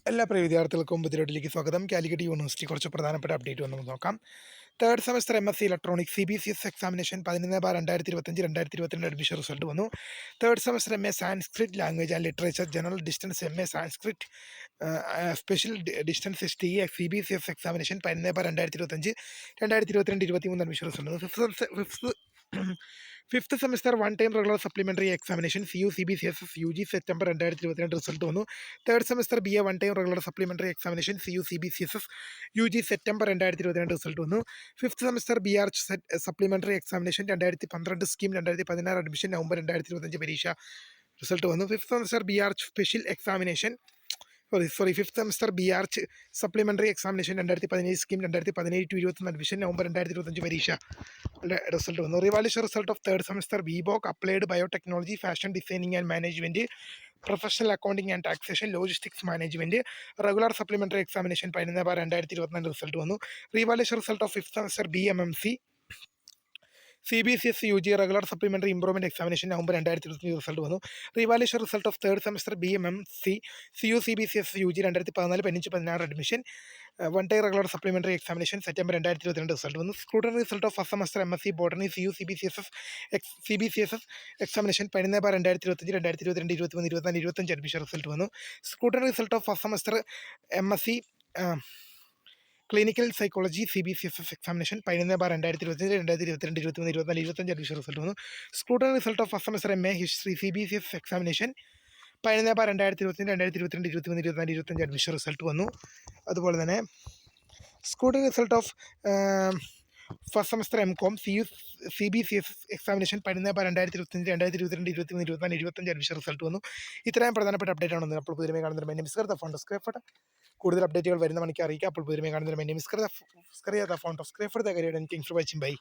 എല്ലാ പ്രിയ വിദ്യാർത്ഥികൾക്കും പുതിയതിലേക്ക് സ്വാഗതം. കാലിക്കറ്റ് യൂണിവേഴ്സിറ്റി കുറച്ച് പ്രധാനപ്പെട്ട അപ്ഡേറ്റ് വന്ന് നമുക്ക് നോക്കാം. തേർഡ് സെമസ്റ്റർ എംഎസ്സി electronics CBCS examination 11/2025 admission result വന്നു. Third semester MA Sanskrit language and literature general distance MA Sanskrit special distance STE CBCS examination 11/2025 2022-23 admission result വന്നു. Fifth semester one time regular supplementary examination CU-CBCSS UG September 2022 result വന്നു. Third semester BA one time regular supplementary examination CU-CBCSS UG September 2022 result വന്നു. Fifth semester BR supplementary examination 2012 scheme 2016 admission November 2025 പരീക്ഷ result വന്നു. Fifth semester BR special examination fifth semester BR supplementary examination 2017 scheme 2017-21 admission November 2025 പരീക്ഷ result വന്നു. Revaluation result of third semester BBOC applied biotechnology fashion designing and management professional accounting and taxation logistics management regular supplementary examination 11/2024 result വന്നു. Revaluation result of fifth semester BMMC CBCS UG regular supplementary improvement examination November 2025 result വന്നു. Revaluation result of third semester BMMC CU-CBCS UG 2014-15-16 admission one time regular supplementary examination September 2022 result വന്നു. Scrutiny result of first semester MSc botany CBCSS examination 11/2025 2022-23 admission result വന്നു. Scrutiny result of first semester MSc clinical psychology CBCSS examination 11/2025 2022-23 admission result വന്നു. Scrutiny result of first semester MA history CBCSS examination 11/2025 2022-23 admission result വന്നു. അതുപോലെ തന്നെ scrutiny result of first semester MCOM CBCSS examination 11/2025 2022-23 admission result വന്നു. ഇത്രയും പ്രധാനപ്പെട്ട update ആണ് അപ്പോൾ പുതിയ കാണുന്നത്. മെന്നെ മിസ് ഫോൺ സ്ക്രൈഫട്ട് കൂടുതൽ അപ്ഡേറ്റുകൾ വരുന്ന മണിക്ക് അറിയിക്കുക. അപ്പോൾ പുതിയ കാണുന്നത് മെന്നെ മിസ് ഫോൺ സ്ക്രൈഫട്ട് കാര്യം വാച്ചിങ് ബൈ.